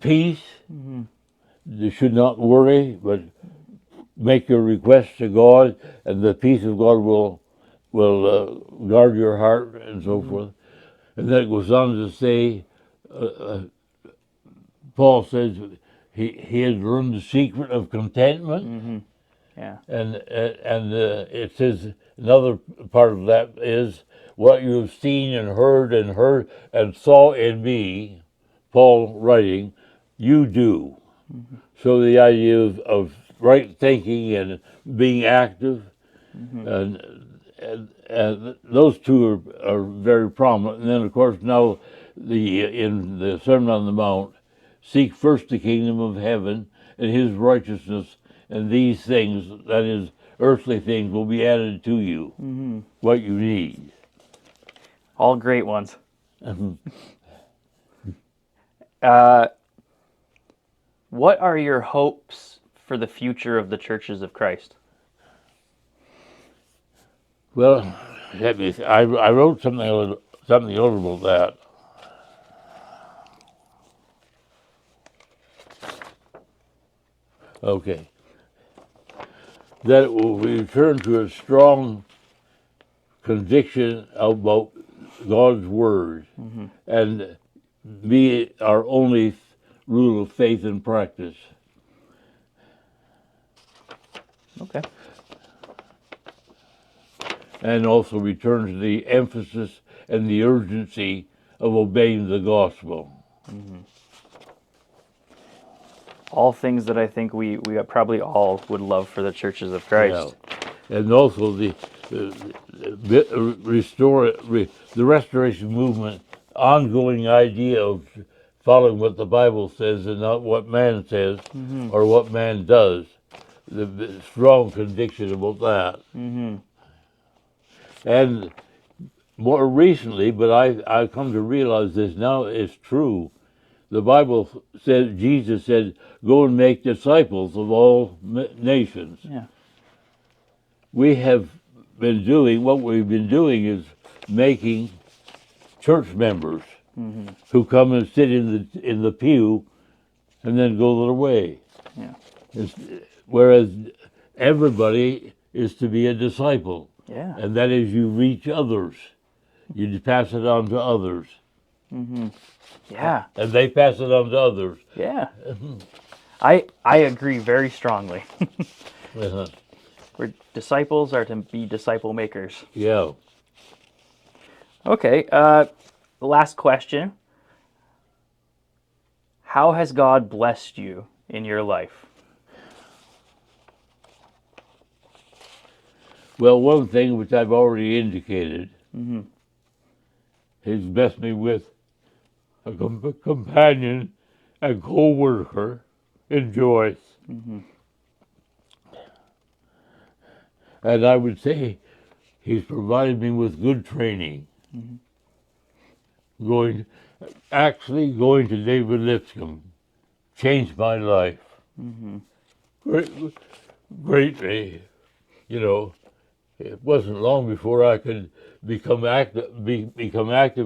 peace, you should not worry, but make your requests to God, and the peace of God will guard your heart and so forth. And then it goes on to say, Paul says he has learned the secret of contentment. Mm-hmm. Yeah. And it says another part of that is what you have seen and heard and saw in me, Paul writing, you do. Mm-hmm. So the idea of right thinking and being active, and those two are very prominent. And then of course now in the Sermon on the Mount, seek first the kingdom of heaven and his righteousness, and these things, that is, earthly things, will be added to you, what you need. All great ones. What are your hopes for the future of the Churches of Christ? Well, I wrote something over about that. Okay. That it will return to a strong conviction about God's Word and be our only rule of faith and practice. Okay. And also return to the emphasis and the urgency of obeying the gospel. All things that I think we probably all would love for the Churches of Christ. Yeah. And also the restoration movement, ongoing idea of following what the Bible says and not what man says or what man does. The strong conviction about that. And more recently, but I've come to realize this now is true. The Bible says, Jesus said, go and make disciples of all nations. Yeah. We have been doing, what we've been doing is making church members who come and sit in the pew and then go their way. Yeah. Whereas everybody is to be a disciple. Yeah. And that is you reach others. You pass it on to others. Yeah. And they pass it on to others. Yeah. I agree very strongly. Where disciples are to be disciple makers. Yeah. Okay. Last question. How has God blessed you in your life? Well, one thing which I've already indicated, Hmm. he's blessed me with a companion and co-worker in Joyce. Hmm. And I would say he's provided me with good training. Hmm. Going, actually going to David Lipscomb changed my life Hmm. great, greatly. You know, it wasn't long before I could become active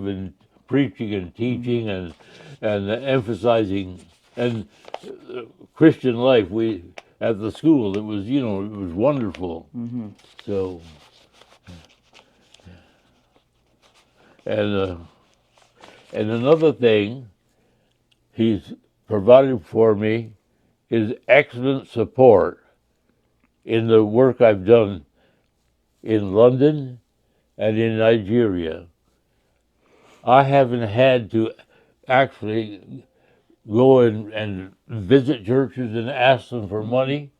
in preaching and teaching and emphasizing and Christian life. We at the school, it was it was wonderful. Hmm. So and uh, and another thing he's provided for me is excellent support in the work I've done in London and in Nigeria. I haven't had to actually go and visit churches and ask them for money.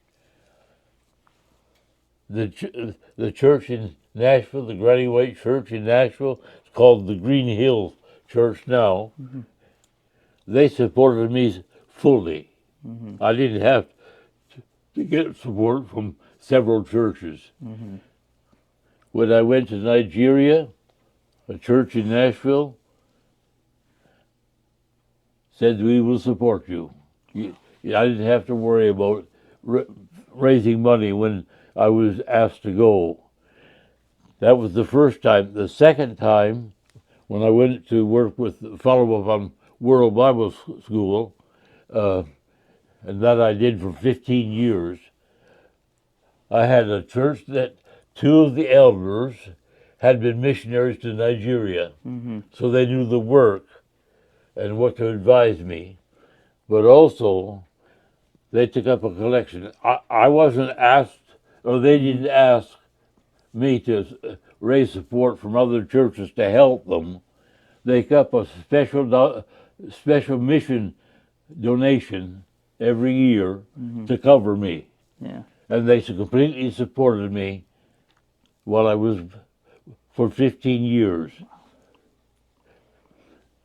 The church in Nashville, the Granny White Church in Nashville, it's called the Green Hills Church now. Hmm. They supported me fully. Hmm. I didn't have to get support from several churches. Hmm. When I went to Nigeria, a church in Nashville said, "We will support you." I didn't have to worry about raising money when I was asked to go. That was the first time. The second time, when I went to work with follow up on World Bible School, uh, and that I did for 15 years, I had a church that two of the elders had been missionaries to Nigeria, Hmm. so they knew the work and what to advise me. But also, they took up a collection. I wasn't asked, or they didn't ask me to raise support from other churches to help them. They took up a special mission donation every year Hmm. to cover me, Yeah. and they completely supported me while I was for 15 years.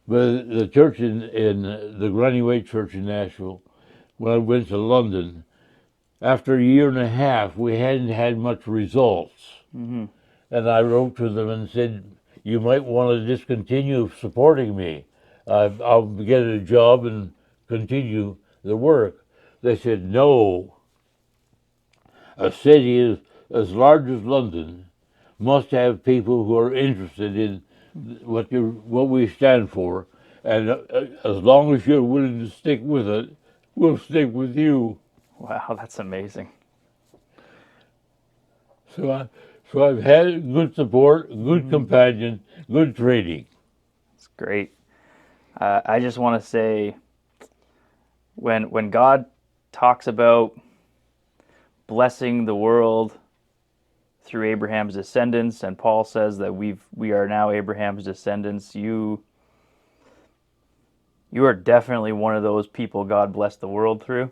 But the church in the Granny White Church in Nashville, when I went to London, after a year and a half, we hadn't had much results. Hmm. And I wrote to them and said, "You might want to discontinue supporting me. I'll get a job and continue the work." They said, "No. A city as large as London must have people who are interested in what we stand for. And as long as you're willing to stick with it, we'll stick with you." Wow, that's amazing. So I've had good support, good companion, good training. It's great. I just want to say, when God talks about blessing the world through Abraham's descendants, and Paul says that we are now Abraham's descendants, you are definitely one of those people God blessed the world through.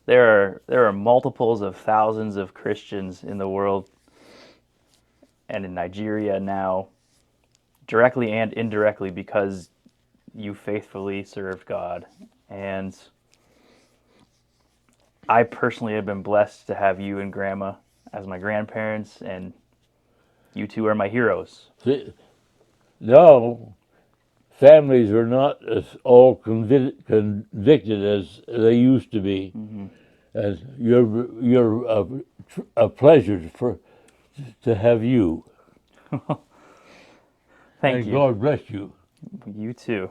There are multiples of thousands of Christians in the world and in Nigeria now, directly and indirectly, because you faithfully served God. And I personally have been blessed to have you and Grandma as my grandparents, and you two are my heroes. See, now, families are not as all convicted as they used to be, Hmm. and you're a pleasure to have you. Thank And you. God bless you. You too.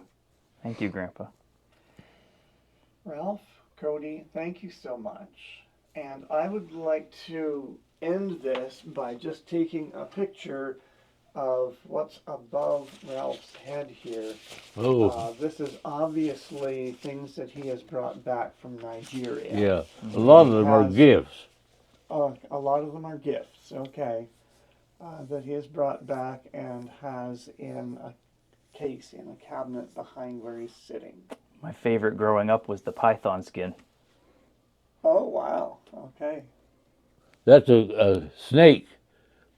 Thank you, Grandpa. Ralph, Cody, thank you so much. And I would like to end this by just taking a picture of what's above Ralph's head here. Oh, This is obviously things that he has brought back from Nigeria. yeah. A Hmm. lot of He them are has- gifts. A lot of them are gifts, okay, that he has brought back and has in a case, in a cabinet behind where he's sitting. My favorite growing up was the python skin. Oh, wow. Okay. That's a snake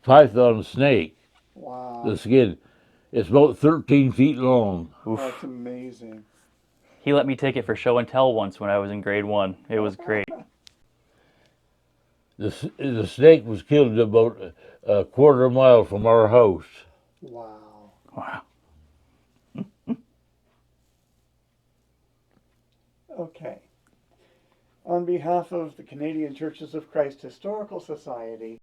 python snake. Wow. The skin, it's about 13 feet long. Oof. That's amazing. He let me take it for show and tell once when I was in grade 1. It was great. The snake was killed about a quarter mile from our house. Wow. Wow. Okay. On behalf of the Canadian Churches of Christ Historical Society,